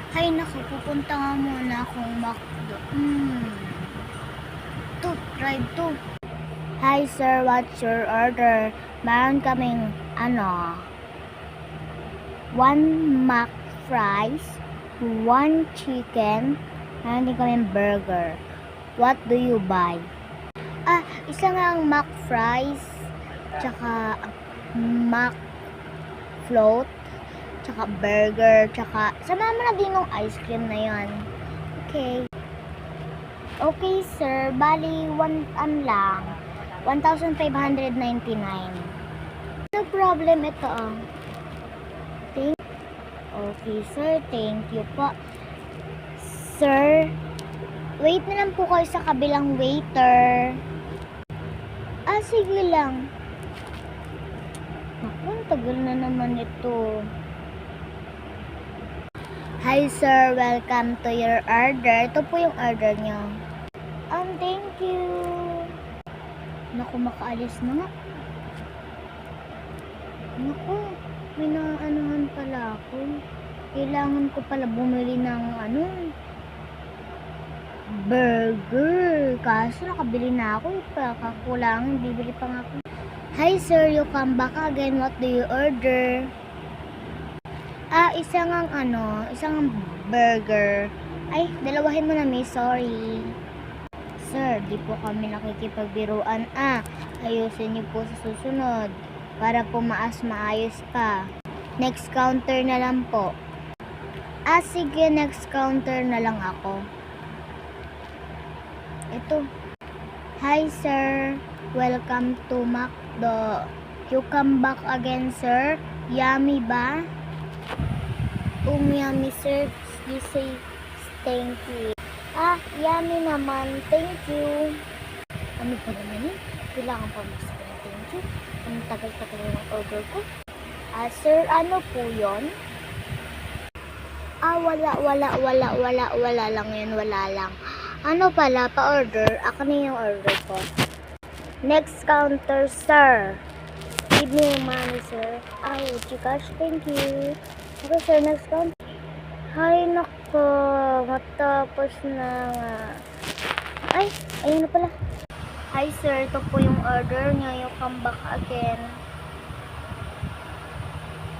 Hay naku, pupunta nga muna akong McDo. Try to. Hi sir, what's your order? Meron kaming, one mac fries, one chicken, meron din kaming burger. What do you buy? Isa nga ang mac fries, tsaka mac float, tsaka burger, tsaka sama mo na din yung ice cream na yan. Okay sir, bali lang, 1,599. No problem, ito Okay sir, thank you po. Sir, wait na lang po kayo sa kabilang waiter. Sige lang. Naku, tagal na naman ito. Hi sir, welcome to your order. Ito po yung order niyo. Thank you. Naku, makaalis na nga. Naku, may naaanuhan pala ako. Kailangan ko pala bumili ng burger. Kaso nakabili na ako. Kakulangan, bibili pa nga ako. Hi sir, you come back again. What do you order? Isang burger. Ay, dalawahin mo na, miss. Sorry. Sir, di po kami nakikipagbiruan. Ayusin niyo po sa susunod para po maayos pa. Next counter na lang po. Sige, next counter na lang ako. Ito. Hi sir, welcome to McDo. You come back again sir? Yummy ba? Yummy sir. You say thank you. Yummy naman. Thank you. Ano pa naman yun? Kailangan pa masabi na thank you. Ang tagal-tagal ng order ko. Sir, ano po yun? Wala lang yun. Wala lang. Ano pala, pa-order? Ako na yung order ko. Next counter, sir. Give me your money, sir. Gcash, thank you. Okay, sir, next counter. Hay, nako. Matapos na nga. Ayun na pala. Hi, sir. Ito po yung order niyo. You come back again.